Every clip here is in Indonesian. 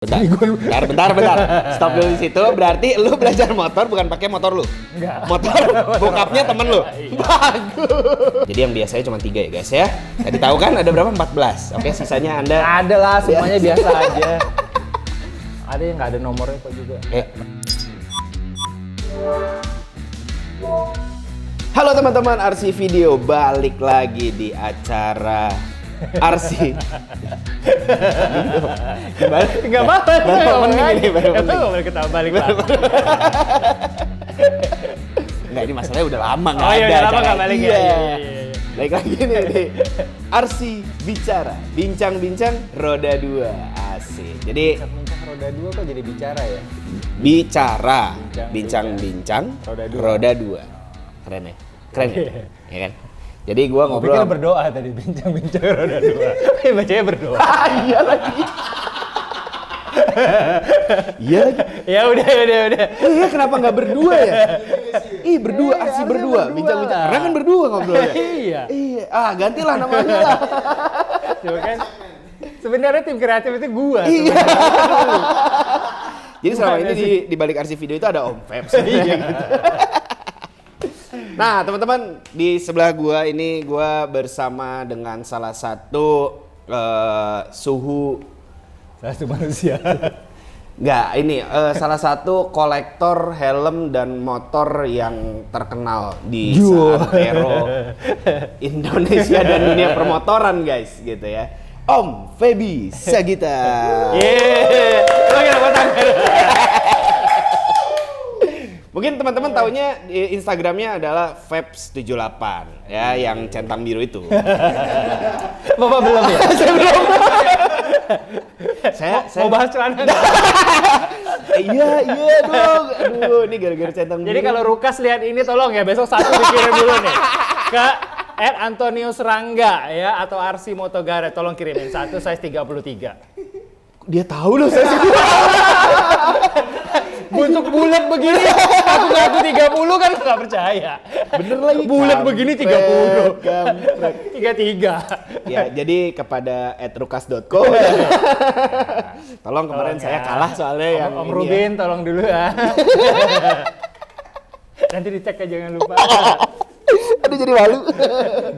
Bentar. Stop dulu di situ. Berarti lu belajar motor bukan pakai motor lu? Enggak. Motor bokapnya temen lu? Bagus. Jadi yang biasanya cuma 3 ya guys ya. Tadi tahu kan ada berapa? 14. Oke, sisanya Anda. Ada lah, semuanya biasa aja. Ada yang nggak ada nomornya kok juga. Halo teman-teman, RC Video balik lagi di acara RC. Enggak apa-apa. Enggak boleh ketawa balik lagi. Enggak, ini masalahnya udah lama nggak Oh iya, ada. udah lama nggak balik ya. Iya. Baik lagi nih di RC Bicara, bincang-bincang roda 2 asik. Jadi Bincang roda 2 kok jadi bicara ya? bicara, Bincang, bincang-bincang roda dua. roda 2. Keren ya? Keren ya kan? Jadi gua ngobrol. Pikir berdoa tadi, bincang-bincang roda 2. Bacanya berdoa. Iya lagi. Iya lagi. Ya udah. Iya, kenapa nggak berdua ya? Berdua, Iya, RC harusnya berdua, berdua bincang-bincang. lah. Karena kan berdua ngobrolnya. Iya. Iya, gantilah namanya lah. Coba kan. Sebenarnya tim kreatif itu gua. Iya. Jadi selama Gimana ini di balik RC Video itu ada Om Febs. Iya gitu. Nah, teman-teman, di sebelah gua ini gua bersama dengan salah satu suhu manusia. Enggak, ini salah satu kolektor helm dan motor yang terkenal di seantero Indonesia dan dunia permotoran, guys, gitu ya. Om Feby Sagita. Yeay. Lo kenapa tangan? Mungkin teman-teman taunya di Instagramnya adalah Febs78 ya, yang centang biru itu. Bapak belum ya? Saya belum. saya Mau bahas celana nggak? iya dong. Aduh, ini gara-gara centang biru. Jadi kalau Rukas lihat ini tolong ya, besok satu dikirim dulu nih ke @Antonius Rangga ya, atau RC Motogare, tolong kirimin satu size 33. Dia tahu loh saya. Bentuk bulat begini, aku ngaku 30 kan nggak percaya. Bener lagi. Bulat begini 30. Kampret. 33. Ya, jadi kepada @rukas.co. Tolong, kemarin Tolong saya ya. kalah soalnya yang Om ini Rubin tolong dulu ya. Nanti dicek ya, jangan lupa. Aduh, jadi malu.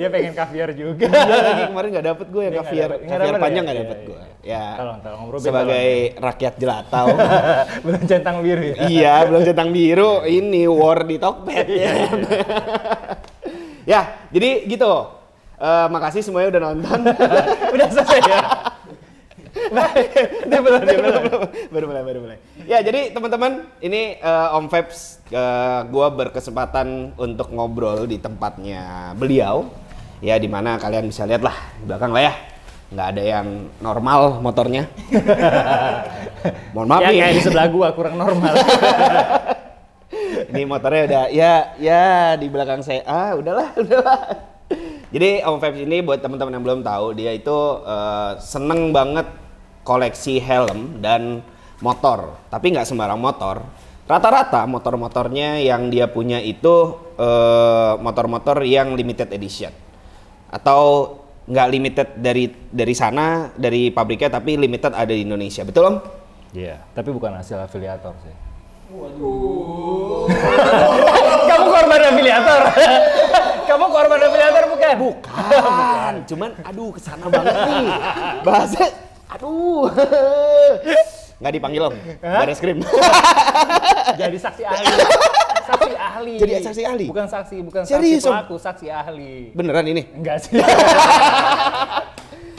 Dia pengen kaviar juga. Iya lagi, kemarin nggak dapet gue yang Dia nggak kaviar dapet. Nggak kaviar dapet panjang ya? nggak Iya, dapet iya. gue. Ya. Tolong Om Rubin. Sebagai rakyat jelatau. belum centang biru ya. Iya, belum centang biru. Ini war di Tokped ya. Ya, jadi gitu. Makasih semuanya udah nonton. Udah selesai ya. Dia belum. Baru mulai. Ya, jadi teman-teman, ini Om Febs, gua berkesempatan untuk ngobrol di tempatnya beliau. Ya, di mana kalian bisa lihat lah di belakang lah ya. Nggak ada yang normal motornya. Mohon maaf Ya nih. kayak di sebelah gua kurang normal. Ini motornya udah ya di belakang saya. Udahlah. Jadi Om Febs ini buat teman-teman yang belum tahu, dia itu seneng banget koleksi helm dan motor. Tapi nggak sembarang motor. Rata-rata motor-motornya yang dia punya itu motor-motor yang limited edition. Atau nggak limited dari sana, dari pabriknya, tapi limited ada di Indonesia. Betul, Om? Iya, tapi bukan hasil afiliator sih. Waduh. Kamu korban afiliator? Kamu korban afiliator bukan? Bukan. Cuman kesana banget nih. Bahasa nggak dipanggil, Om. Baris krim. Jadi saksi ahli. Saksi ahli. Jadi saksi ahli? Bukan saksi Serius, Om? pelaku, saksi ahli. Beneran ini? Enggak sih.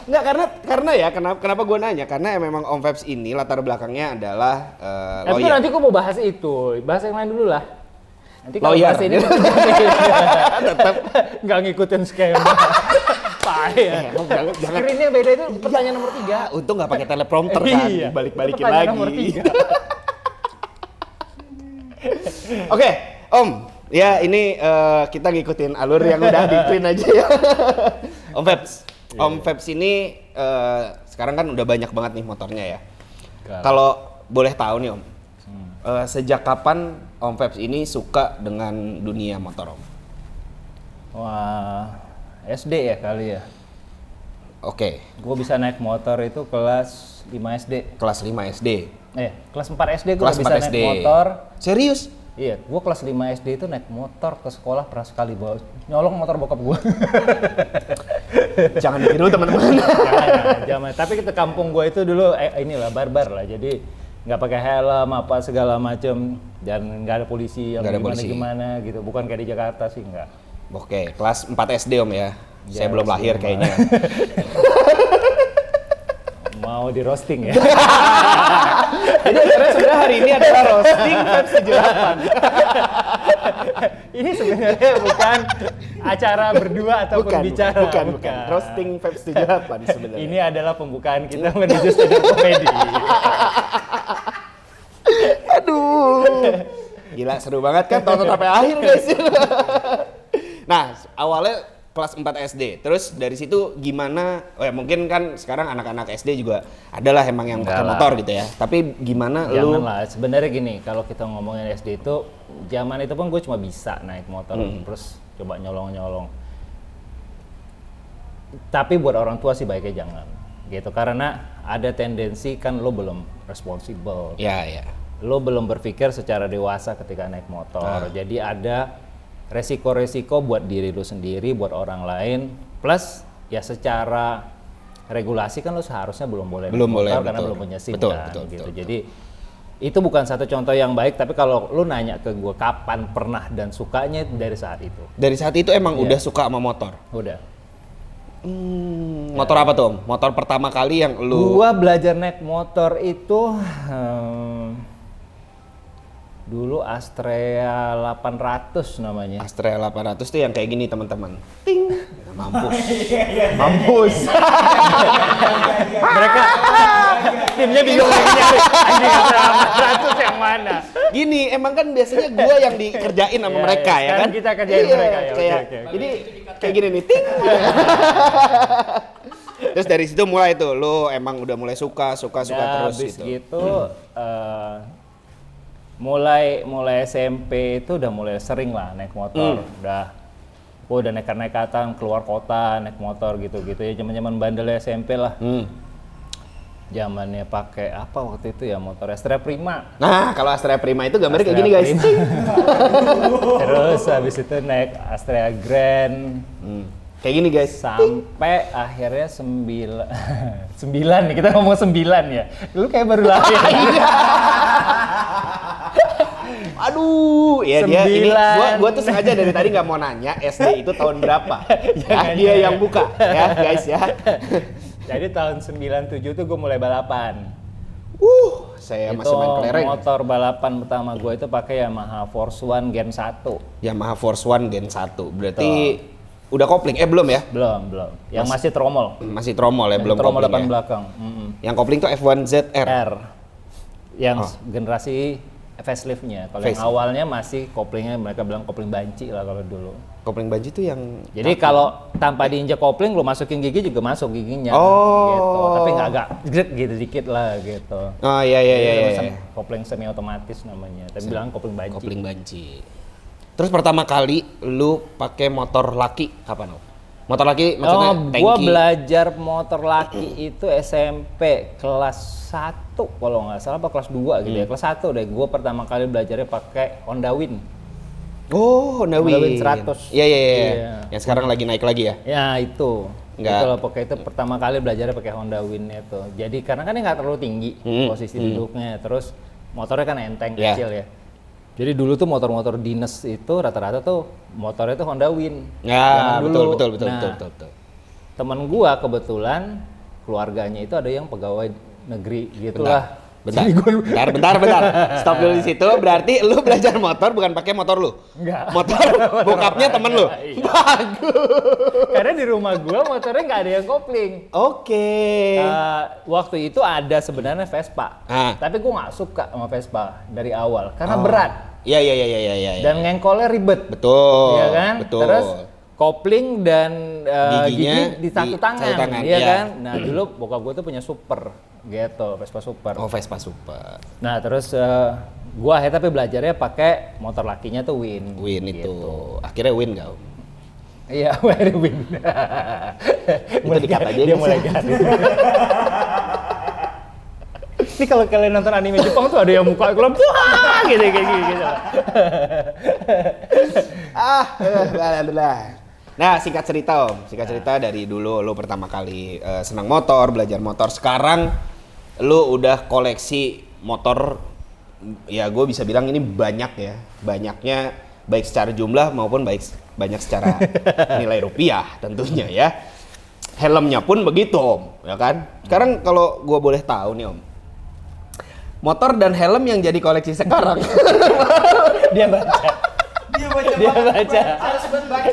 Nggak, karena ya, kenapa gue nanya? Karena memang Om Febs ini latar belakangnya adalah Tapi lawyer. nanti aku mau bahas itu. Bahas yang lain dulu lah. Nanti kalau Lawyer. bahas ini tetap nggak ngikutin skema. Payah. Jangan. Screen-nya beda, itu pertanyaan nomor 3. Untung nggak pakai teleprompter kan, Iya. balik-balikin Pertanyaan lagi. nomor 3. Oke, Om. Ya, ini kita ngikutin alur yang udah di print aja ya. Om Febs. Om Febs ini sekarang kan udah banyak banget nih motornya ya. Kalau boleh tahu nih, Om. Sejak kapan Om Febs ini suka dengan dunia motor, Om? Wah, SD ya kali ya. Oke. Gue bisa naik motor itu kelas 5 SD. Kelas 5 SD. Kelas 4 SD gue Kelas bisa 4 SD. naik motor. Serius? Iya, gue kelas 5 SD itu naik motor ke sekolah pernah sekali bawa nyolong motor bokap gue. Jangan ditiru teman-teman. Jangan. Tapi ke kampung gue itu dulu inilah barbar lah. Jadi nggak pakai helm apa segala macem dan nggak ada polisi yang gimana gitu. Bukan kayak di Jakarta sih nggak. Oke, kelas 4 SD Om ya. Saya belum lahir kayaknya. Mau di roasting ya. Jadi sebenarnya hari ini adalah roasting Feb 78. Ini sebenarnya bukan acara berdua ataupun bicara. Bukan. Roasting Feb 78 sebenarnya. Ini adalah pembukaan kita menuju stand up comedy. Aduh. Gila seru banget kan tonton sampai akhir guys. Nah, awalnya kelas 4 SD. Terus dari situ gimana? Oh ya mungkin kan sekarang anak-anak SD juga adalah emang yang pakai motor gitu ya. Tapi gimana lu? Janganlah. Sebenarnya gini, kalau kita ngomongin SD itu zaman itu pun gue cuma bisa naik motor terus coba nyolong-nyolong. Tapi buat orang tua sih baiknya jangan. Gitu karena ada tendensi kan lo belum responsible. Ya. Lo belum berpikir secara dewasa ketika naik motor. Jadi ada resiko-resiko buat diri lu sendiri, buat orang lain, plus ya secara regulasi kan lu seharusnya belum boleh motor karena belum punya SIM kan gitu. Jadi itu bukan satu contoh yang baik, tapi kalau lu nanya ke gue kapan pernah dan sukanya dari saat itu. Dari saat itu emang udah suka sama motor? Udah. Motor apa tuh Om? Motor pertama kali yang lu... Gua belajar naik motor itu dulu Astrea 800 namanya. Astrea 800 tuh yang kayak gini teman-teman. Ting. Mampus. Mereka timnya bingung lagi nyari anjing Astrea 800 yang mana. Gini, emang kan biasanya gua yang dikerjain sama mereka ya kan? Kita kerjain mereka ya. Kayak, jadi kayak gini nih. Ting. Terus dari situ mulai tuh, lu emang udah mulai suka terus gitu. Mulai SMP itu udah mulai sering lah naik motor. Udah nekat-nekatan keluar kota naik motor gitu-gitu ya, zaman-zaman bandel SMP lah. Zamannya pakai apa waktu itu ya, motor Astrea Prima. Nah, kalau Astrea Prima itu gambarnya kayak gini guys. Terus habis itu naik Astrea Grand. Kayak gini guys. Sampai akhirnya 9 nih, kita ngomong 9 ya. Dulu kayak baru lahir. Aduh, ya dia ini gua tuh sengaja dari tadi nggak mau nanya SD itu tahun berapa. Dia yang buka ya guys ya. Jadi tahun 97 tuh gue mulai balapan. Saya masih main kelereng. Motor balapan pertama gue itu pakai Yamaha Force One Gen 1. Yamaha Force One Gen 1. Berarti udah kopling? Belum ya? Belum. Yang masih tromol. Masih tromol ya, belum tromol kopling depan belakang. Yang kopling tuh F1ZR. Yang generasi facelift-nya. Kalau yang awalnya masih koplingnya mereka bilang kopling banci lah kalau dulu. Kopling banci tuh yang... Jadi kalau tanpa diinjak kopling, lu masukin gigi juga masuk giginya. Gitu. Tapi nggak agak gitu dikit lah gitu. Oh iya. Kopling semi otomatis namanya. Tapi bilang kopling banci. Kopling banci. Terus pertama kali lu pakai motor laki kapan? Motor laki maksudnya tanki? Gua belajar motor laki itu SMP kelas 1 kalau nggak salah, apa kelas 2 gitu ya. Kelas 1 deh gua pertama kali belajarnya pakai Honda Win. Honda Win 100. Iya. Yang sekarang lagi naik lagi ya? Ya itu. Enggak. Itu loh, pokoknya itu pertama kali belajarnya pakai Honda Win itu. Jadi karena kan dia nggak terlalu tinggi posisi duduknya, terus motornya kan enteng kecil ya. Jadi dulu tuh motor-motor dinas itu rata-rata tuh motornya tuh Honda Win. Ya, betul. Temen gua kebetulan keluarganya itu ada yang pegawai negeri gitulah. Bentar. Stop dulu di situ. Berarti lu belajar motor bukan pakai motor lu? Enggak. Motor bokapnya temen lu? Bagus. Karena di rumah gua motornya nggak ada yang kopling. Oke. Waktu itu ada sebenarnya Vespa. Tapi gua nggak suka sama Vespa dari awal karena berat. Iya. Dan ngengkolnya ribet. Betul. Iya kan? Betul. Terus kopling dan gigi di satu tangan, iya kan? Nah dulu bokap gue tuh punya Super gitu, Vespa Super. Vespa Super. Nah terus gue akhirnya tapi belajarnya pakai motor lakinya tuh Win. Win gitu. Itu. Akhirnya Win nggak? Iya, where you been? Itu dikat aja Dia nggak mulai sih? garing. Ini kalau kalian nonton anime Jepang tuh ada yang muka gelap, wah gitu. Alhamdulillah. Nah, singkat cerita Om, dari dulu lu pertama kali senang motor, belajar motor, sekarang lu udah koleksi motor, ya gue bisa bilang ini banyak ya, banyaknya baik secara jumlah maupun banyak secara nilai rupiah tentunya ya. Helmnya pun begitu Om, ya kan? Sekarang kalau gue boleh tahu nih Om, motor dan helm yang jadi koleksi sekarang. Dia baca.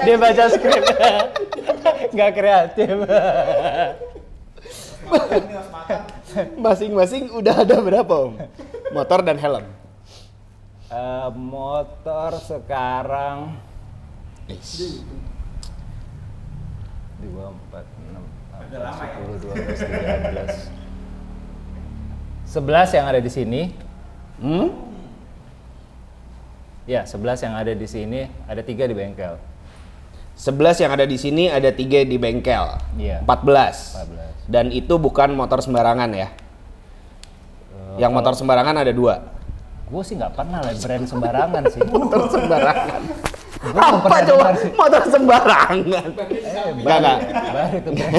Dia baca skrip. Nggak kreatif. Masing-masing udah ada berapa Om? Motor dan helm. Motor sekarang 2, 4, 6, 10, 12, 13, 11 yang ada di sini. Ya, 11 yang ada di sini, ada 3 di bengkel. 11 yang ada di sini, ada 3 di bengkel. Iya. 14. 14. Dan itu bukan motor sembarangan ya. Yang motor sembarangan ada 2. Gue sih nggak pernah lah brand sembarangan sih. Motor sembarangan. Gua nggak Apa pernah coba dengar sih. motor sembarangan? Enggak. Baru itu brand.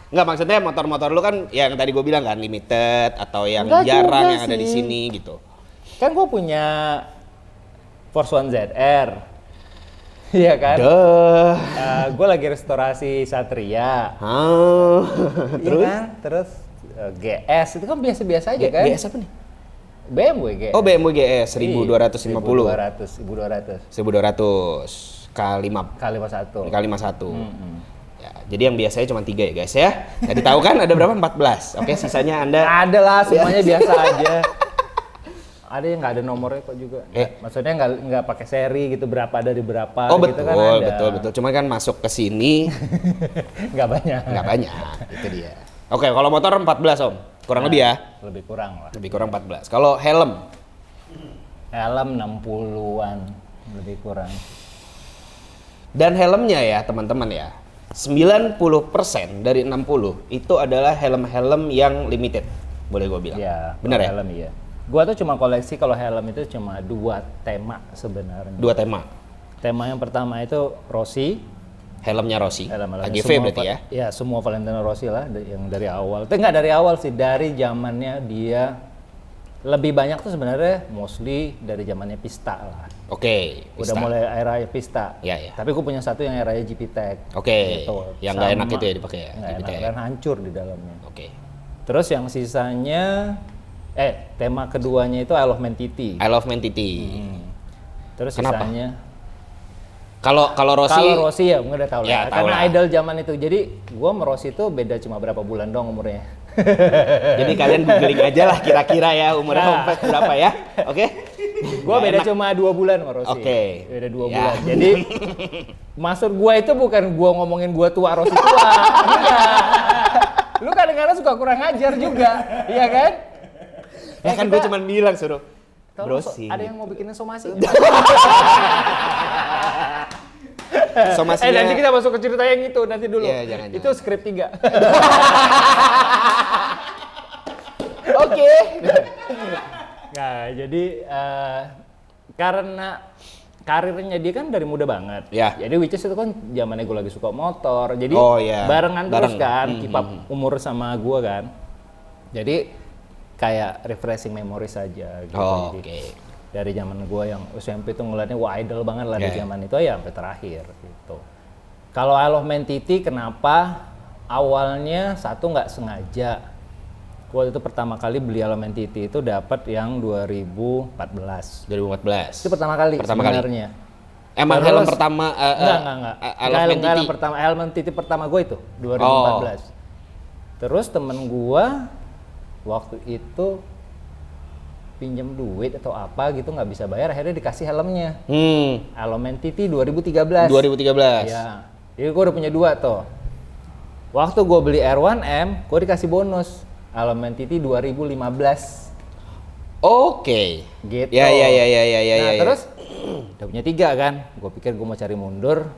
Enggak, maksudnya motor-motor lu kan yang tadi gue bilang kan limited atau yang Enggak jarang juga yang ada di sih. sini gitu. Kan gue punya Force One ZR. Iya kan? Duh. Gue lagi restorasi Satria. Terus? Iya kan? Terus GS itu kan biasa-biasa aja kan? GS apa nih? BMW GS. Oh, BMW GS 1250. 1200. 1200 kali Kali 51. kali 51. Ya, jadi yang biasanya cuma 3 ya guys ya. Tadi tahu kan ada berapa? 14. Oke, sisanya Anda Ada lah, semuanya biasa aja. Ada yang nggak ada nomornya kok juga. Maksudnya nggak pakai seri gitu, berapa dari berapa Oh gitu betul, kan ada. betul. Cuma kan masuk ke sini Nggak banyak. nggak banyak, itu dia. Oke, kalau motor 14 Om, kurang lebih ya? Lebih kurang lah. Lebih kurang 14. Kalau helm? Helm 60-an, lebih kurang. Dan helmnya ya teman-teman ya, 90% dari 60 itu adalah helm-helm yang limited, boleh gue bilang. Iya. Bener ya? Helm iya. Gua tuh cuma koleksi kalau helm itu cuma 2 tema sebenarnya. 2 tema. Tema yang pertama itu Rossi. Helmnya Rossi, Helm-helm AGV semua berarti ya? Ya, semua Valentino Rossi lah yang dari awal. Tapi nggak dari awal sih, dari zamannya dia lebih banyak tuh sebenarnya mostly dari zamannya Pista lah. Oke, Udah Pista. mulai era Pista. Ya. Tapi gue punya satu yang eranya GP Tech. Oke, Gitu. yang nggak enak Sama- itu ya dipakai ya? Nggak GP enak, Tech. kan hancur di dalamnya. Oke. Terus yang sisanya, tema keduanya itu I Love Man Titi. I love Man Titi. Terus Kenapa? sisanya, Kalau Rossi, kalau Rossi ya gue udah tahu Ya, lah. tahu Karena lah. idol zaman itu. Jadi gue sama Rossi itu beda cuma berapa bulan dong umurnya. jadi kalian googling aja lah kira-kira ya umurnya Nah. Om Feb berapa ya? Oke? Gue beda cuma 2 bulan sama Rossi. Oke. Beda 2 Ya. bulan. Jadi maksud gue itu bukan gue ngomongin gue tua, Rossi tua. Enggak. Lu kadang-kadang suka kurang ajar juga, iya kan? Ya kan gue cuma bilang suruh Tolong, browsing. ada yang mau bikinin somasi? Somasinya. Nanti kita masuk ke cerita yang itu nanti dulu. Iya, jangan. Itu skrip 3. Oke. Nah, jadi karena karirnya dia kan dari muda banget. Ya. Jadi which is itu kan zamannya gue lagi suka motor. Jadi Oh, iya. barengan terus Bareng. kan, keep up umur sama gue kan. Jadi kayak refreshing memories saja gitu. Oh, Jadi oke. dari zaman gue yang SMP tuh ngeliatnya wah idol banget lah di Yeah. zaman itu ya sampai terakhir gitu. Kalau I Love Man Titi kenapa awalnya satu nggak sengaja. Waktu itu pertama kali beli I Love Man Titi itu dapat yang 2014. 2014. Itu pertama kali Pertama kali. sebenarnya. Emang Terus- helm pertama Enggak. I Love Man Titi? pertama, helm Titi pertama gue itu 2014. Oh. Terus temen gue waktu itu pinjam duit atau apa gitu nggak bisa bayar, akhirnya dikasih helmnya. Alomen Titi 2013. 2013. Ya. Jadi gue udah punya 2 tuh. Waktu gue beli R1M, gue dikasih bonus Alomen Titi 2015. Oke. Gitu. Ya. Nah, terus udah punya 3 kan. Gue pikir gue mau cari mundur.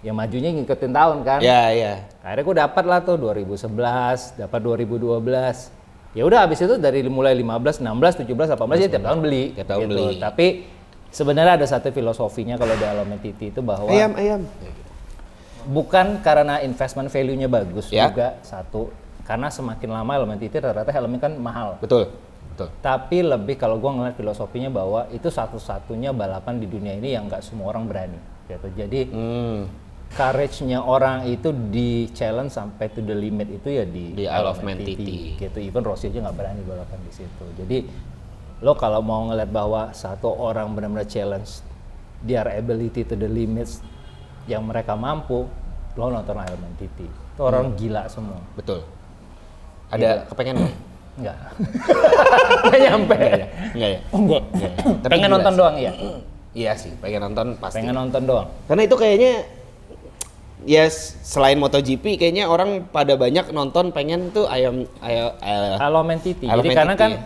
ya majunya ngikutin tahun kan. Iya. Akhirnya gue dapat lah tuh 2011, dapat 2012. Ya udah habis itu dari mulai 15, 16, 17, 18 ya tiap tahun beli. Tiap tahun gitu. beli. Tapi sebenarnya ada satu filosofinya kalau di Alomentiti itu bahwa Ayam. bukan karena investment value-nya bagus Ya. juga satu, karena semakin lama Alomentiti rata-rata helmnya kan mahal. Betul. Tapi lebih kalau gue ngeliat filosofinya bahwa itu satu-satunya balapan di dunia ini yang nggak semua orang berani. Gitu. Jadi courage-nya orang itu di challenge sampai to the limit itu ya di Isle of Man TT. Gitu. Even Rossi aja nggak berani balapan di situ. Jadi lo kalau mau ngeliat bahwa satu orang benar-benar challenge their ability to the limits yang mereka mampu, lo nonton Isle of Man TT. Itu orang gila semua. Betul. Ada kepengen nggak? Enggak. Nggak nyampe. Enggak ya? Enggak. Tapi Pengen gila nonton sih. doang ya. Iya sih, pengen nonton pasti. Pengen nonton doang. Karena itu kayaknya ya selain MotoGP kayaknya orang pada banyak nonton pengen tuh Aloment TT. Aloment Jadi karena TT, kan ya.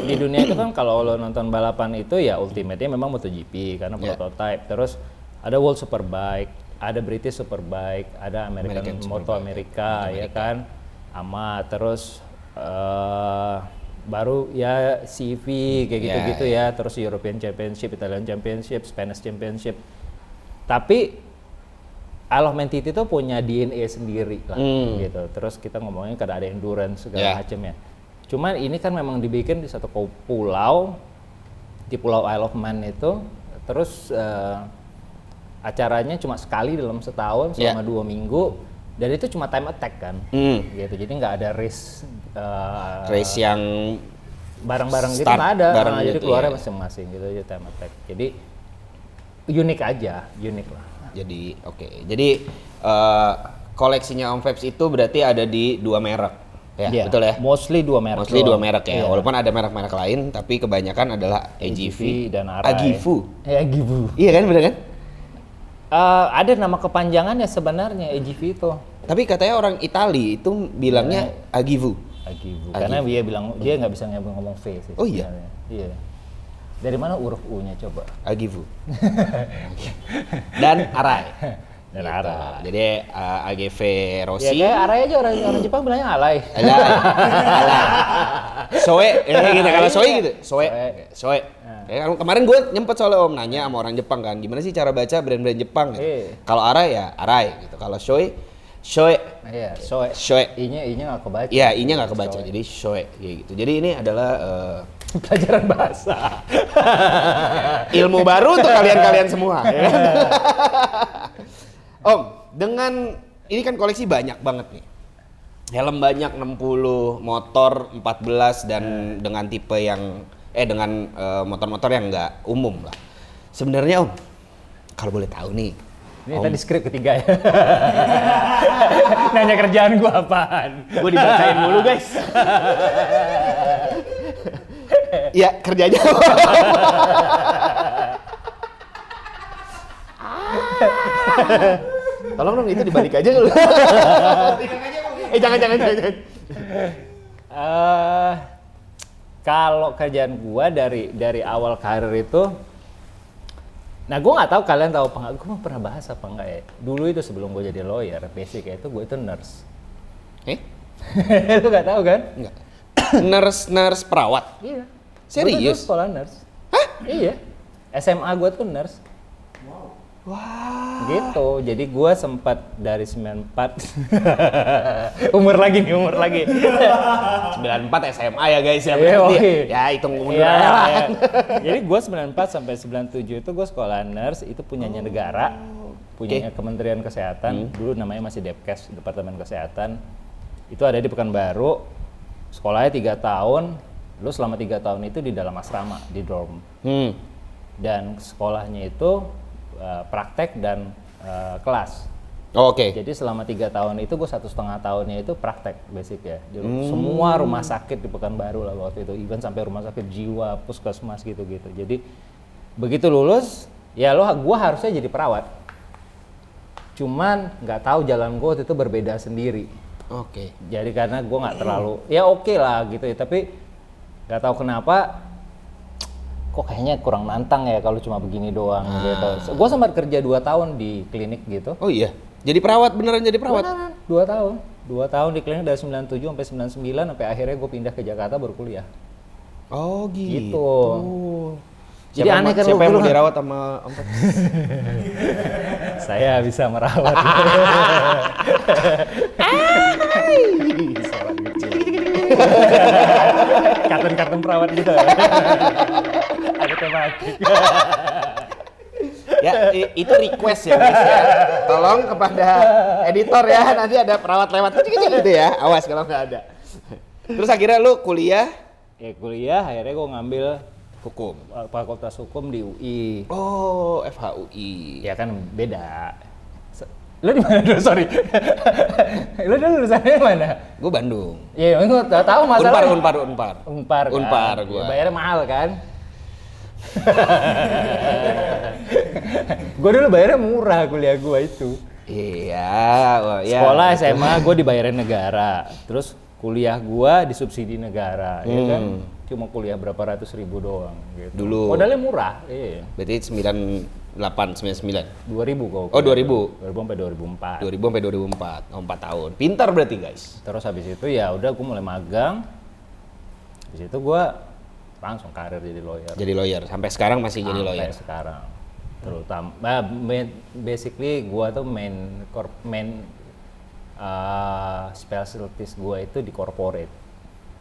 di dunia itu kan kalau lo nonton balapan itu ya ultimate-nya memang MotoGP karena Ya. prototype. Terus ada World Superbike, ada British Superbike, ada American Moto Amerika, ya kan. Terus baru ya CV kayak gitu-gitu ya. Terus European Championship, Italian Championship, Spanish Championship. Tapi Aloment TT itu punya DNA sendiri lah gitu. Terus kita ngomongin kada ada endurance segala macam ya. Cuman ini kan memang dibikin di satu pulau, di Pulau Isle of Man itu. Terus acaranya cuma sekali dalam setahun selama 2 minggu. Dan itu cuma time attack kan, gitu. Jadi nggak ada race yang bareng-bareng gitu start nggak ada. bareng Jadi gitu, keluarnya ya. masing-masing gitu aja time attack. Jadi unik lah. Jadi oke. Jadi koleksinya Om Febs itu berarti ada di 2 merek. Ya, Iya, betul ya? Mostly 2 merek. Mostly 2 doang. merek ya. Iya. Walaupun ada merek-merek lain, tapi kebanyakan adalah AGV dan Arai. Agifu. Agifu. Iya kan, bener kan? Ada nama kepanjangannya sebenarnya AGV itu. Tapi katanya orang Itali itu bilangnya Agifu. Agifu. Karena dia bilang dia nggak bisa ngomong V sih. Oh iya? sebenarnya. Iya. Dari mana huruf U-nya coba? Agifu. Dan Arai. Dan Gitu. Arai. Jadi AGV Ya Rossi. kayak Arai aja orang Jepang bilangnya alay. Alay. Soe, gitu. Kalau Soe gitu. Soe. Ya, kemarin gue nyempet soalnya Om nanya sama orang Jepang kan, gimana sih cara baca brand-brand Jepang gitu. Kalau Arai ya Arai gitu. Kalau Soe. Iya, Shoe. I-nya nggak kebaca. Iya, I-nya nggak kebaca. Jadi Shoe gitu. Jadi ini adalah Pelajaran bahasa. ilmu baru untuk kalian-kalian semua. Ya kan? Om, dengan ini kan koleksi banyak banget nih. Helm banyak 60, motor 14 dan dengan tipe yang dengan motor-motor yang nggak umum lah. Sebenarnya Om, kalau boleh tahu nih. Ini tadi skrip ketiga ya. Nanya kerjaan gua apaan? Gue dibacain mulu guys. Ya kerjanya. Tolong dong itu dibalik aja dulu. Jangan. Kalau kerjaan gua dari awal karir itu, nah gua nggak tahu kalian tahu apa nggak, gua pernah bahas apa enggak ya. Dulu itu sebelum gua jadi lawyer, basic itu gua itu nurse. Lu nggak tahu kan? Enggak. Nurse perawat. Iya. Serius? Gua tuh sekolah nurse. Hah? Iya. SMA gua tuh nurse. Wah. Gitu. Jadi gua sempat dari 94 umur lagi. 94 SMA ya guys ya. Iya, Berarti oke. ya hitung mundur Iya, aja lah. iya. Jadi gua 94 sampai 97 itu gua sekolah nurse, itu punyanya negara, punyanya Kementerian Kesehatan. Dulu namanya masih Depkes, Departemen Kesehatan. Itu ada di Pekanbaru. Sekolahnya 3 tahun. Lu selama 3 tahun itu di dalam asrama, di dorm. Dan sekolahnya itu praktek dan kelas. Oke. Jadi selama 3 tahun itu gue 1,5 tahunnya itu praktek basic ya. Jadi semua rumah sakit di Pekanbaru lah waktu itu, even sampai rumah sakit jiwa, puskesmas gitu-gitu. Jadi begitu lulus, ya gue harusnya jadi perawat. Cuman nggak tahu jalan gue waktu itu berbeda sendiri. Oke. Jadi karena gue nggak terlalu, ya oke lah gitu ya. Tapi nggak tahu kenapa, kok kayaknya kurang nantang ya kalau cuma begini doang gitu. Gue sempat kerja 2 tahun di klinik gitu. Oh iya. Jadi perawat, beneran jadi perawat? Beneran, 2 tahun di klinik dari 97 sampai 99 sampai akhirnya gue pindah ke Jakarta baru kuliah. Oh gitu. Gitu. Jadi aneh kan siapa yang lu mau kan- dirawat sama Om Feb? Saya bisa merawat. Kartun-kartun perawat gitu. Ada tematik. Ya, itu request ya guys ya. Tolong kepada editor ya, nanti ada perawat lewat gitu ya. Awas kalau nggak ada. Terus akhirnya lu kuliah Ya kuliah akhirnya gue ngambil hukum. fakultas hukum di UI. Oh, FHUI. Ya kan beda. Lu di mana dulu, sorry. Lu dulu lulusannya mana? Gue Bandung. Ya, gue tahu masalah. Unpar. Unpar kan? Unpar Ya, gua. bayarnya mahal kan? Gue dulu bayarnya murah kuliah gue itu. Iya, wah, ya. Sekolah SMA gue dibayarin negara, terus kuliah gue disubsidi negara, ya kan? Cuma kuliah berapa ratus ribu doang gitu. Dulu. Modalnya murah, iya. Berarti 98, 99. 2000 kok. Oh, 2000. 2000 sampai 2004. 2000 sampai 2004. Oh, 4 tahun. Pintar berarti, guys. Terus habis itu ya udah gue mulai magang. Habis itu gue langsung karir jadi lawyer. Jadi lawyer. Sampai sekarang masih jadi Sampai lawyer. sekarang. Terutama basically gue tuh main specialties gue itu di corporate.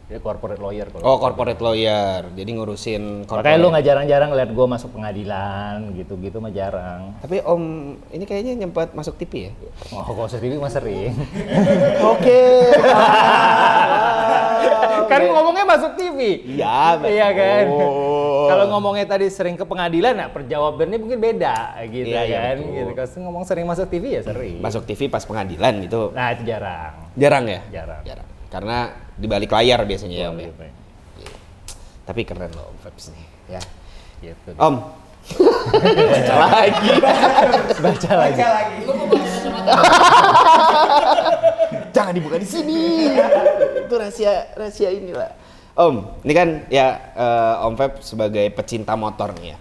Jadi corporate lawyer kalau. Oh, corporate lawyer. Jadi ngurusin Makanya lu nggak jarang-jarang lihat gue masuk pengadilan gitu-gitu mah jarang. Tapi Om ini kayaknya nyempet masuk TV ya? Oh, kalau TV mah sering. Oke. Kan ngomongnya masuk TV. Iya, betul. Iya kan. Kalau ngomongnya tadi sering ke pengadilan, nah perjawabannya mungkin beda gitu Iya, iya, kan. betul. Gitu. Kalau ngomong sering masuk TV ya sering. Masuk TV pas pengadilan itu Nah itu jarang. jarang ya? Jarang. Karena di balik layar biasanya ya Om ya. Gitu. Tapi keren loh Om Febs nih. Ya. Gitu. Om. Baca lagi. Baca lagi. Jangan dibuka di sini. Itu rahasia inilah. Om, ini kan ya Om Feb sebagai pecinta motor nih ya.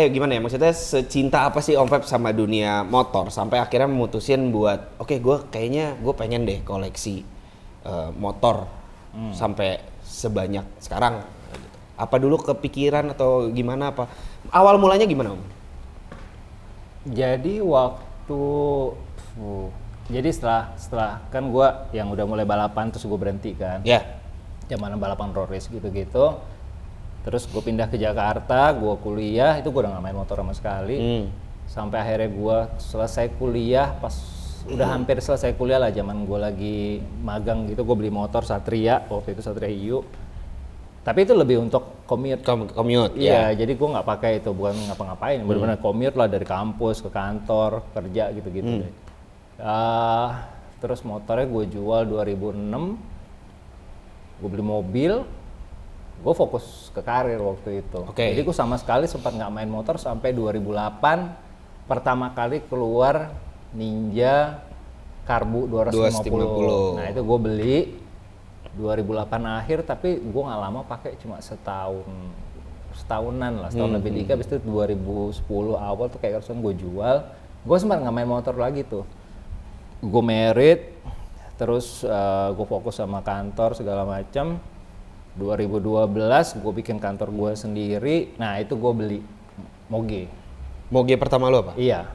Gimana ya, maksudnya secinta apa sih Om Feb sama dunia motor sampai akhirnya memutusin buat gue pengen deh koleksi motor sampai sebanyak sekarang gitu. Apa dulu kepikiran atau gimana apa? Awal mulanya gimana Om? Jadi jadi setelah kan gue yang udah mulai balapan terus gue berhenti kan. Ya. Zaman balapan road race gitu-gitu. Terus gue pindah ke Jakarta, gue kuliah, itu gue udah gak main motor sama sekali. Sampai akhirnya gue selesai kuliah, pas udah hampir selesai kuliah lah, zaman gue lagi magang gitu, gue beli motor Satria, waktu itu Satria Hiu. Tapi itu lebih untuk commute. Commute, Iya, ya. jadi gue nggak pakai itu, bukan ngapa-ngapain, benar-benar commute lah dari kampus ke kantor, kerja gitu-gitu deh. Terus motornya gue jual 2006, gue beli mobil, gue fokus ke karir waktu itu. Oke. Jadi gue sama sekali sempat nggak main motor sampai 2008 pertama kali keluar Ninja Karbu 250. Nah itu gue beli 2008 akhir, tapi gue nggak lama pakai, cuma setahunan lah, setahun lebih dikit. Habis itu 2010 awal tuh kayak harusnya gue jual. Gue sempat nggak main motor lagi tuh. Gue merit, terus gue fokus sama kantor segala macam. 2012 gue bikin kantor gue sendiri. Nah itu gue beli Moge. Moge pertama lo apa? Iya,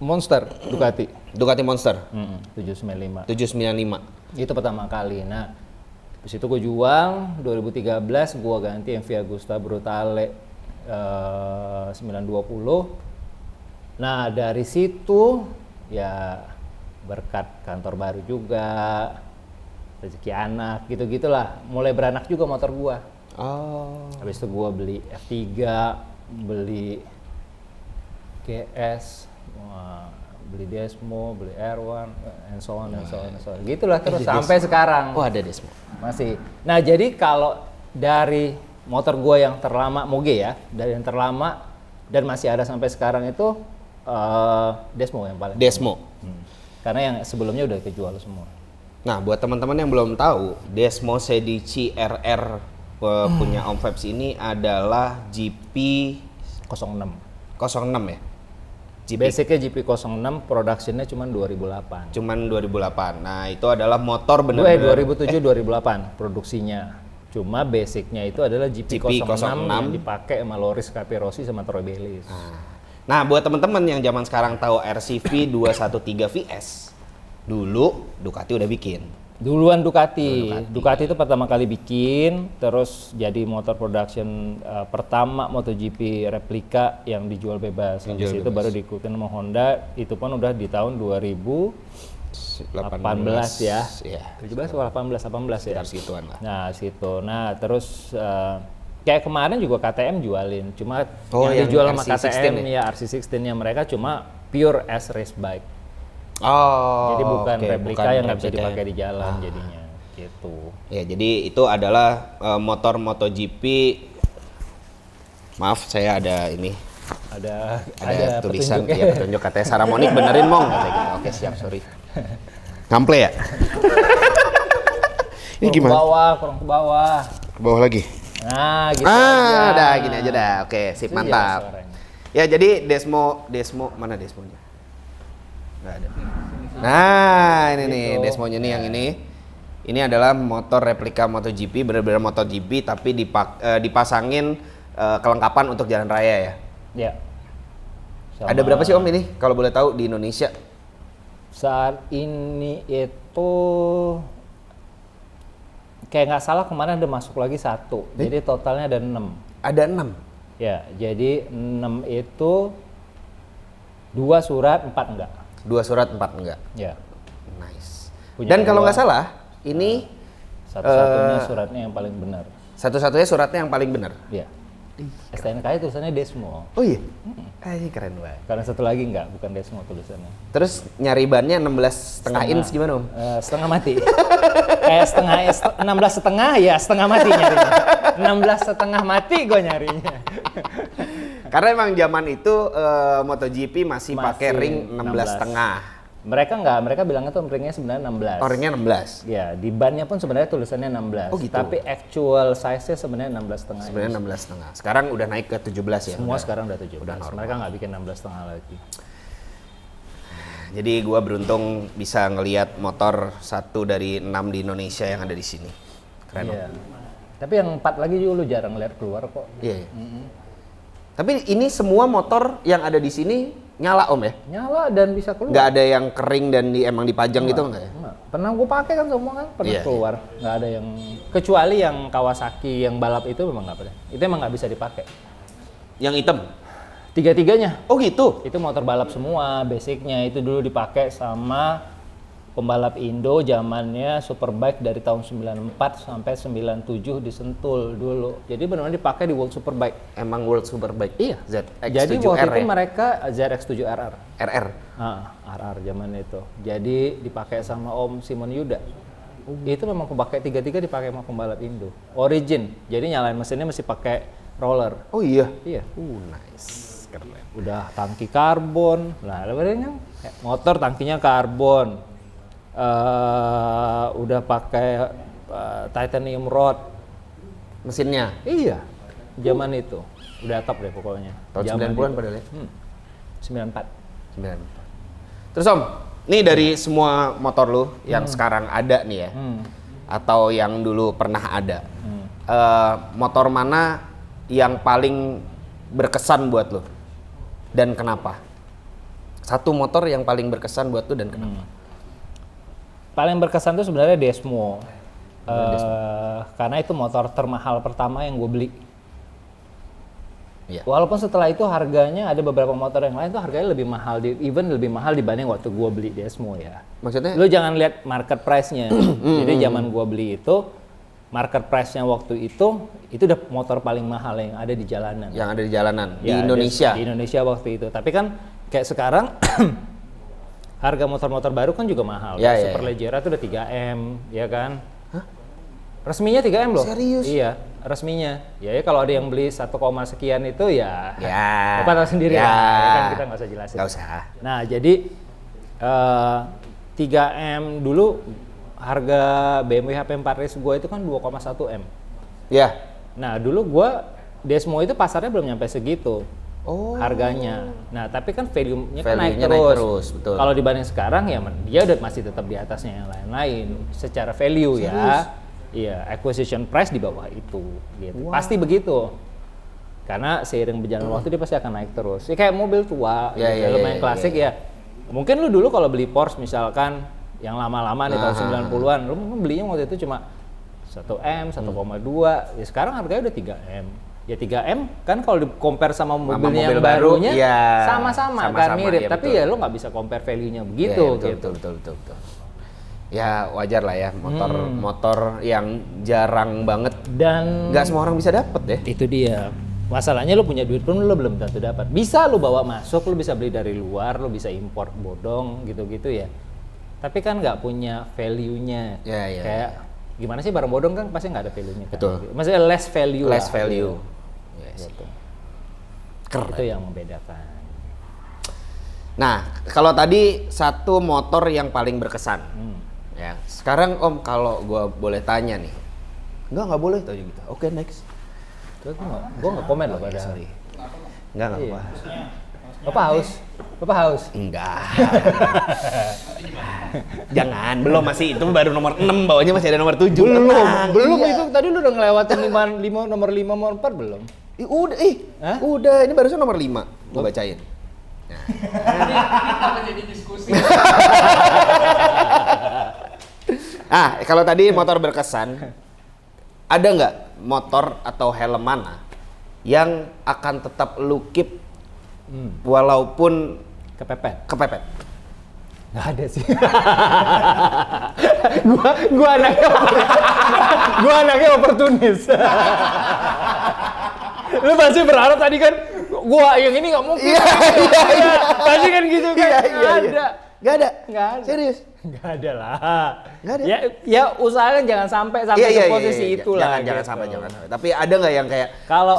Monster Ducati. Ducati Monster 795. 795. Itu pertama kali. Nah, habis itu gue jual. 2013 gue ganti MV Agusta Brutale 920. Nah, dari situ ya berkat kantor baru juga, rezeki anak, gitu-gitulah. Mulai beranak juga motor gua. Oh. Habis itu gua beli F3, beli GS, beli Desmo, beli R1, and so on, and so on, and so on. Gitulah terus sampai sekarang. Oh, ada Desmo. Masih. Nah, jadi kalau dari motor gua yang terlama, Moge ya, dari yang terlama dan masih ada sampai sekarang itu Desmo yang paling. Desmo. Karena yang sebelumnya udah kejual semua. Nah, buat teman-teman yang belum tahu, Desmo Sedici RR punya Om Febs ini adalah GP 06. 06 ya? Basicnya GP06, production-nya cuma 2008. Cuman 2008. Nah, itu adalah motor benar-benar 2007 2008 produksinya. Cuma basicnya itu adalah GP06 yang dipakai sama Loris Capirossi sama Troy Bayliss. Nah, buat teman-teman yang zaman sekarang tahu RCV 213 VS, dulu Ducati udah bikin. Duluan Ducati itu pertama kali bikin, terus jadi motor production pertama MotoGP replika yang dijual bebas. Habis itu baru diikutin sama Honda, itu pun udah di tahun 2018 ya. Iya. 17 atau 18 ya. Sekitar segituan lah. Nah, situ. Nah, terus kayak kemarin juga KTM jualin, cuma yang yang dijual sama RC16 KTM ya RC16-nya mereka cuma pure as race bike. Oh, Jadi bukan oke, replika bukan yang nggak bisa replika dipakai di jalan jadinya, gitu. Ya, jadi itu adalah motor MotoGP. Maaf, saya ada ini. Ada tulisan petunjuk ya, petunjuk katanya Saramonic benerin mong katanya gitu. Oke, siap, sorry. Ngample ya? Ini gimana? Kurang ke bawah. Ke bawah lagi. Nah, gitu aja. Dah gini aja dah. Oke, sip, Itu mantap. jelas suaranya. Ya, jadi Desmo mana Desmonya? Nggak ada. Nah, ini nih Desmonya nih yang ini. Ini adalah motor replika MotoGP, benar-benar MotoGP tapi dipasangin kelengkapan untuk jalan raya ya. Ya. Ada berapa sih Om ini kalau boleh tahu di Indonesia? Saat ini itu kayak nggak salah kemarin ada masuk lagi 1. Jadi totalnya ada 6. Ada 6. Ya, jadi 6 itu 2 surat, 4 enggak. 2 surat, 4 enggak. Ya. Nice. Punya Dan kalau dua. nggak salah, ini Satu-satunya suratnya yang paling benar. satu-satunya suratnya yang paling benar. Ya. STNK tulisannya Desmo. Oh iya? Ini keren banget. Karena satu lagi enggak, bukan Desmo tulisannya. Terus nyari bannya 16,5 inch gimana Om? Setengah mati. 16 setengah ya setengah mati nyarinya. 16 setengah mati gue nyarinya. Karena emang zaman itu MotoGP masih pakai ring 16,5. Mereka bilangnya tuh ringnya sebenarnya 16. Oh, ringnya 16. Ya, di bannya pun sebenarnya tulisannya 16. Oh, gitu. Tapi actual size-nya sebenarnya 16 setengah. Sebenarnya 16,5. Sekarang udah naik ke 17 ya. Semua sekarang udah 17. Udah normal. Mereka nggak bikin 16 setengah lagi. Jadi gua beruntung bisa ngelihat motor 1 dari 6 di Indonesia yang ada di sini. Keren. Iya. Tapi yang 4 lagi juga lu jarang lihat keluar kok. Iya. Tapi ini semua motor yang ada di sini nyala Om ya? Nyala dan bisa keluar. Nggak ada yang kering dan emang dipajang gitu nggak ya? Enggak. Pernah gue pakai kan semua kan pernah Iya, keluar. Nggak ada yang kecuali yang Kawasaki yang balap itu memang nggak pernah. Itu emang nggak bisa dipakai. Yang hitam? Tiga-tiganya. Oh gitu? Itu motor balap semua, basicnya itu dulu dipakai sama pembalap Indo zamannya Superbike dari tahun 94 sampai 97 di Sentul dulu. Jadi benar-benar dipakai di World Superbike. Emang World Superbike? Iya. ZX7R Jadi waktu itu ya? mereka ZX7RR. RR? RR zaman itu. Jadi dipakai sama Om Simon Yuda. Itu memang kepakai tiga-tiga dipakai sama pembalap Indo. Origin. Jadi nyalain mesinnya mesti pakai roller. Oh iya? Iya. Nice. Keren. Udah tangki karbon. Nah, lebarnya motor tangkinya karbon. Udah pakai titanium rod. Mesinnya? Iya. Zaman itu. Udah top deh pokoknya. Tahun Zaman 90-an itu. padahal ya? 94. 94. Terus Om, nih dari semua motor lu yang sekarang ada nih ya, atau yang dulu pernah ada, motor mana yang paling berkesan buat lu? Dan kenapa? Satu motor yang paling berkesan buat lu dan kenapa? Paling berkesan tuh sebenarnya Desmo. Karena itu motor termahal pertama yang gue beli. Iya. Walaupun setelah itu harganya ada beberapa motor yang lain tuh harganya lebih mahal, even lebih mahal dibanding waktu gue beli Desmo ya. Maksudnya? Lu jangan lihat market price-nya. Jadi zaman gue beli itu, market price-nya waktu itu udah motor paling mahal yang ada di jalanan. Yang ada di jalanan, di Ya, Indonesia? Di Indonesia waktu itu. Tapi kan kayak sekarang harga motor-motor baru kan juga mahal. Ya, Super ya. Leggera tuh udah 3M, ya kan? Resminya 3M loh. Serius? Iya, resminya. Ya, kalau ada yang beli 1, sekian itu ya. Ya. Bapak tahu sendiri Ya. ya kan kita nggak usah jelasin. Nggak usah. Nah, jadi 3M dulu harga BMW HP4 Race gue itu kan 2,1 M. Ya. Nah, dulu gue Desmo itu pasarnya belum nyampe segitu. harganya. Nah, tapi kan value-nya kan naik Value-nya terus. naik terus, betul. Kalau dibanding sekarang ya dia udah masih tetap di atasnya yang lain-lain secara value ya. Iya, acquisition price di bawah itu gitu. Pasti begitu. Karena seiring berjalan waktu dia pasti akan naik terus. Ya kayak mobil tua gitu, lumayan klasik ya. Mungkin lu dulu kalau beli Porsche misalkan yang lama-lama di tahun 90-an, lu mungkin belinya waktu itu cuma 1M, 1,2, ya sekarang harganya udah 3M. Ya 3M kan kalau di compare sama mobilnya mobil yang barunya ya, sama-sama kan mirip, ya, tapi betul. ya lu nggak bisa compare value-nya begitu gitu. Betul. Ya wajar lah ya, motor yang jarang banget Dan nggak semua orang bisa dapet ya. itu dia. Masalahnya lu punya duit pun lu belum tentu dapat. Bisa lu bawa masuk, lu bisa beli dari luar, lu bisa import bodong gitu-gitu ya. Tapi kan nggak punya value-nya. Ya. Kayak gimana sih barang bodong kan pasti nggak ada value-nya. Kan? Betul. Maksudnya less value. Less lah, value. Gitu. Yes. Gitu. Keren. Itu yang membedakan. Nah, kalau tadi satu motor yang paling berkesan. Ya. Sekarang Om kalau gua boleh tanya nih. Nggak boleh tanya gitu. Oke, next. Gue nggak komen loh pada. Sorry. Nggak apa-apa. Bapak haus? Enggak. Jangan, belum masih itu baru nomor 6, bawahnya masih ada nomor 7. Belum Iya. itu tadi lu udah ngelewatin nomor 5 nomor 4 belum? Udah, ini barusan nomor 5. Gua bacain. Nah. Kita jadi diskusi. Kalau tadi motor berkesan, ada nggak motor atau helm mana yang akan tetap lu keep walaupun Kepepet? kepepet? Nggak ada sih. gua anaknya oportunis. Lu pasti berharap tadi kan gua yang ini nggak mungkin. Iya. Pasti kan gitu kan. Iya. Nggak ada. Serius? Nggak ada lah. Nggak ada? Ya usahakan jangan sampai ke posisi itulah. Jangan gitu. sampai. Tapi ada nggak yang kayak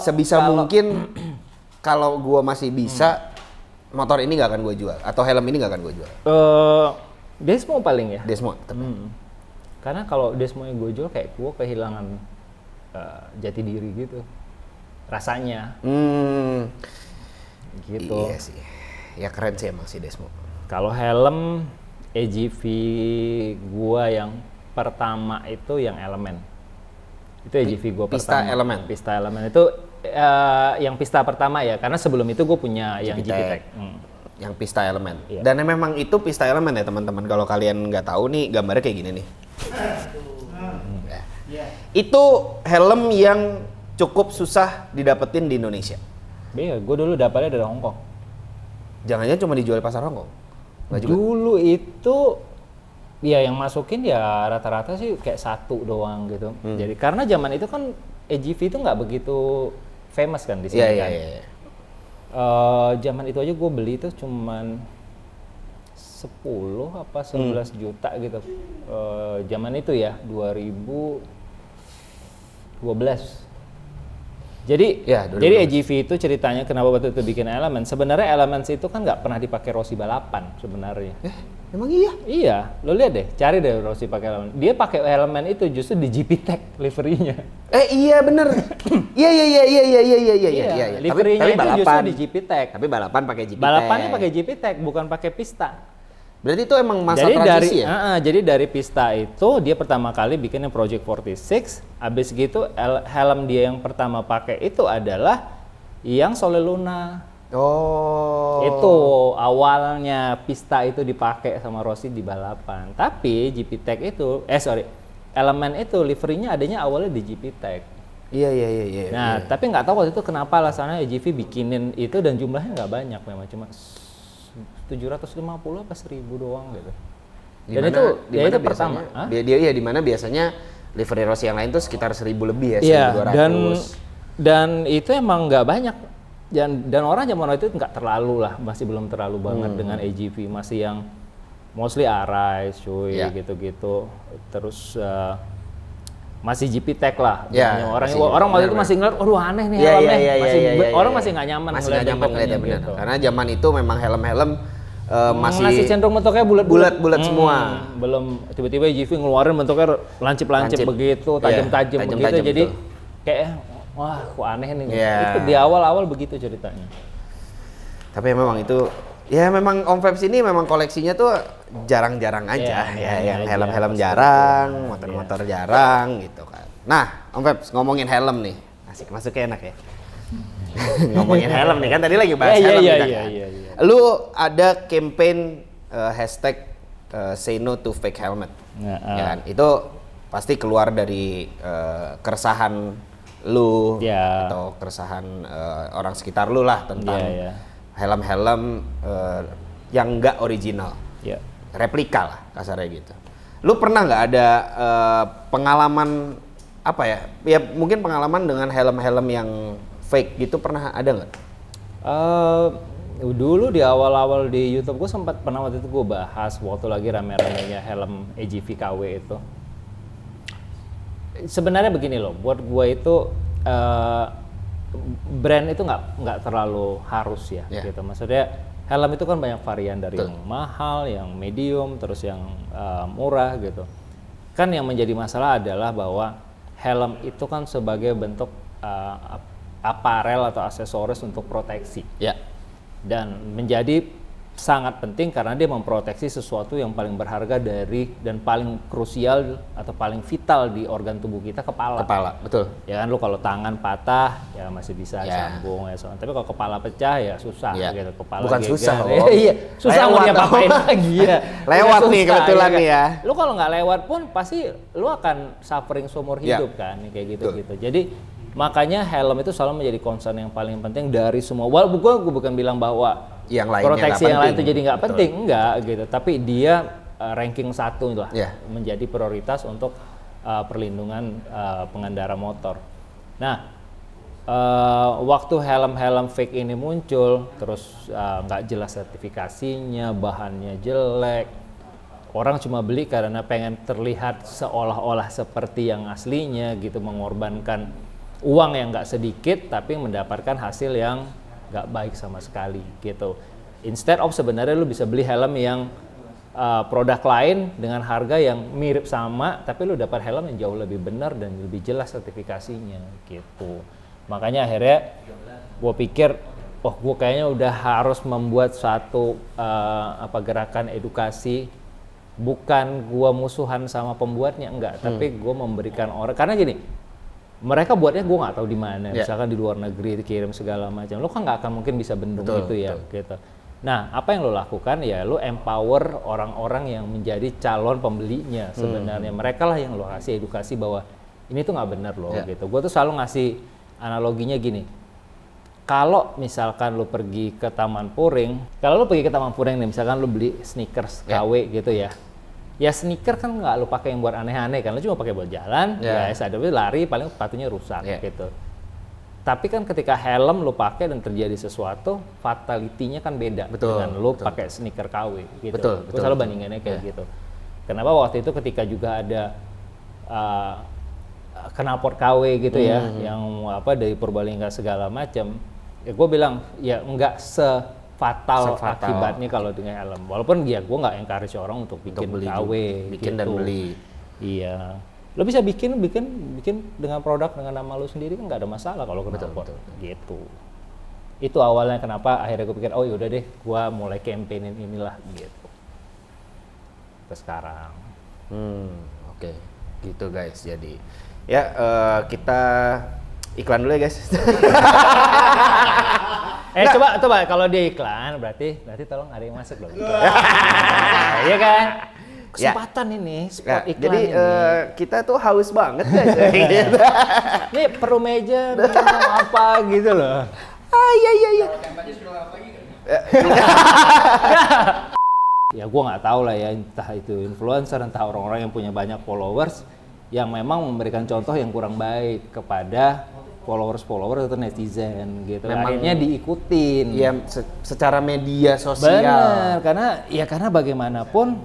sebisa kalau- mungkin kalau gua masih bisa motor ini nggak akan gua jual atau helm ini nggak akan gua jual? Desmo paling ya. Desmo tetap. Karena kalau Desmo yang gue jual kayak gue kehilangan jati diri gitu. Rasanya gitu. Iya sih. Ya keren sih emang si Desmo. Kalau helm AGV gua yang pertama itu yang Element. Itu AGV gua Pista pertama. Element? Pista Element itu yang Pista pertama ya, karena sebelum itu gue punya yang GP-Tech. Yang Pista Element. Iya. Dan memang itu Pista Element ya teman-teman. Kalau kalian nggak tahu nih gambarnya kayak gini nih. Ya. Itu helm yang cukup susah didapetin di Indonesia. Iya, gue dulu dapatnya dari Hong Kong. Jangan-jangan cuma dijual di pasar Hong Kong? Nggak juga? Dulu itu ya yang masukin ya rata-rata sih kayak satu doang gitu. Jadi karena zaman itu kan AGV itu nggak begitu famous kan di sini kan. Iya. Zaman itu aja gue beli itu cuman 10 apa 11 juta gitu. Zaman itu ya 2012. Jadi, Ya, 2012. jadi AGV itu ceritanya kenapa waktu itu bikin Elements. Sebenarnya Elements itu kan nggak pernah dipakai Rossi balapan sebenarnya. Emang iya? Iya, lo lihat deh, cari deh Rossi pakai Element. Dia pakai Element itu justru di GP-Tech liverynya. Iya bener. Iya. Liverynya itu justru di GP-Tech. Tapi balapan pakai GP. Balapannya pakai GP-Tech, bukan pakai Pista. Berarti itu emang masa Jadi transisi jadi dari Pista itu dia pertama kali bikin yang Project 46, habis gitu helm dia yang pertama pakai itu adalah yang Sole Luna. Oh. Itu awalnya Pista itu dipakai sama Rossi di balapan. Tapi GP-Tech itu Element itu liverynya adanya awalnya di GP-Tech. Iya. Nah, tapi nggak tahu waktu itu kenapa alasannya AGV bikinin itu dan jumlahnya nggak banyak, memang cuma 750 apa 1000 doang gitu. Dan itu pertama. Dia di mana biasanya livery Rossi yang lain tuh sekitar 1000 lebih ya, Iya, 1200. dan itu emang nggak banyak. Dan orang zaman itu nggak terlalu lah, masih belum terlalu banget dengan AGV, masih yang mostly Arais, cuy, gitu-gitu. Terus masih GP-Tech lah. Orang waktu itu masih ngeliat, aduh aneh nih helmnya. Orang masih nggak nyaman ngeliatnya bener. gitu. Karena zaman itu memang helm-helm masih cenderung bentuknya bulat semua. Belum tiba-tiba GV ngeluarin bentuknya lancip begitu, tajam-tajam begitu. tajam, Jadi betul. kayak wah kok aneh nih. Iya. Itu di awal-awal begitu ceritanya. Tapi memang itu ya memang Om Febs ini memang koleksinya tuh jarang-jarang aja yang helm-helm jarang, motor-motor jarang gitu kan. Nah, Om Febs ngomongin helm nih. Asik, masuknya enak ya. Ngomongin helm nih kan tadi lagi bahas helm kita kan. Lu ada campaign hashtag say no to fake helmet. Ya kan? Itu pasti keluar dari keresahan lu atau keresahan orang sekitar lu lah tentang helm-helm yang enggak original, replika lah kasarnya gitu. Lu pernah nggak ada pengalaman apa ya? Ya mungkin pengalaman dengan helm-helm yang fake gitu pernah ada nggak? Dulu di awal-awal di YouTube gue sempat pernah waktu itu gue bahas waktu lagi rame-ramenya helm AGV KW itu. Sebenarnya begini loh, buat gue itu brand itu nggak terlalu harus ya, gitu. Maksudnya helm itu kan banyak varian dari yang mahal, yang medium, terus yang murah gitu. Kan yang menjadi masalah adalah bahwa helm itu kan sebagai bentuk aparel atau aksesoris untuk proteksi. Dan menjadi sangat penting karena dia memproteksi sesuatu yang paling berharga dari dan paling krusial atau paling vital di organ tubuh kita, kepala. Betul. Ya kan, lu kalau tangan patah ya masih bisa sambung ya soalnya. Tapi kalau kepala pecah ya susah gitu. Kepala bukan geger, susah. Iya, susah mau diapain lagi ya. Lewat nih kebetulan nih ya. Lu kalau nggak lewat pun pasti lu akan suffering seumur hidup kan kayak gitu-gitu. Jadi makanya helm itu selalu menjadi concern yang paling penting dari semua. Walaupun gue bukan bilang bahwa yang lainnya proteksi yang lain itu jadi nggak penting, enggak gitu. Tapi dia ranking 1 lah, menjadi prioritas untuk perlindungan pengendara motor. Nah, waktu helm-helm fake ini muncul, terus nggak jelas sertifikasinya, bahannya jelek, orang cuma beli karena pengen terlihat seolah-olah seperti yang aslinya gitu, mengorbankan uang yang nggak sedikit tapi mendapatkan hasil yang nggak baik sama sekali gitu. Instead of sebenarnya lu bisa beli helm yang produk lain dengan harga yang mirip sama, tapi lu dapat helm yang jauh lebih benar dan lebih jelas sertifikasinya gitu. Makanya akhirnya gue pikir, gue kayaknya udah harus membuat satu gerakan edukasi. Bukan gue musuhan sama pembuatnya, enggak, tapi gue memberikan orang, karena gini, mereka buatnya gue nggak tahu di mana, misalkan di luar negeri dikirim segala macam, lo kan nggak akan mungkin bisa bendung gitu. Gitu. Nah, apa yang lo lakukan ya, lo empower orang-orang yang menjadi calon pembelinya sebenarnya. Mereka lah yang lo kasih edukasi bahwa ini tuh nggak benar loh gitu. Gue tuh selalu ngasih analoginya gini. Kalau misalkan lo pergi ke Taman Puring, nih, misalkan lo beli sneakers KW gitu ya. Ya sneaker kan nggak lu pakai yang buat aneh-aneh kan, lu cuma pakai buat jalan, ya sadar lari paling sepatunya rusak gitu. Tapi kan ketika helm lu pakai dan terjadi sesuatu, fatality-nya kan beda dengan lu pakai sneaker KW gitu. Gue selalu bandingannya kayak gitu. Kenapa waktu itu ketika juga ada knalpot KW gitu ya, yang dari Purbalingga segala macam, ya gue bilang ya nggak fatal akibatnya kalau dengan helm. Walaupun ya gue nggak encourage orang untuk bikin KW, bikin gitu. dan beli. Iya, lo bisa bikin dengan produk dengan nama lo sendiri kan nggak ada masalah kalau knalpot gitu. Itu awalnya kenapa akhirnya gue pikir yaudah deh, gue mulai campaignin inilah gitu. Sampai sekarang. Oke. Gitu guys. Jadi ya kita iklan dulu ya guys. Coba kalau dia iklan berarti tolong ada yang masuk dong. Iya kan? Kesempatan ini spot iklan. Jadi kita tuh haus banget guys. Ini perlu meja apa gitu loh. Iya. Tempatnya sudah apa lagi kan? Ya gue nggak tahu lah ya, entah itu influencer, entah orang-orang yang punya banyak followers yang memang memberikan contoh yang kurang baik kepada followers atau netizen gitu. Memang, akhirnya diikutin. Ya secara media sosial. Bener, karena bagaimanapun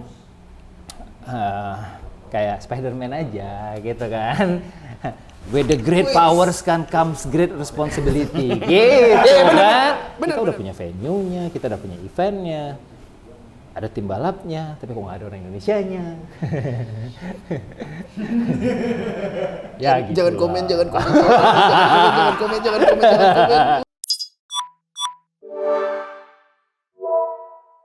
kayak Spider-Man aja gitu kan. With the great powers can comes great responsibility. Gitu kan. Kita udah punya venue-nya, kita udah punya event-nya. Ada tim balapnya, tapi kok nggak ada orang Indonesianya. Ya gitu. Jangan komen.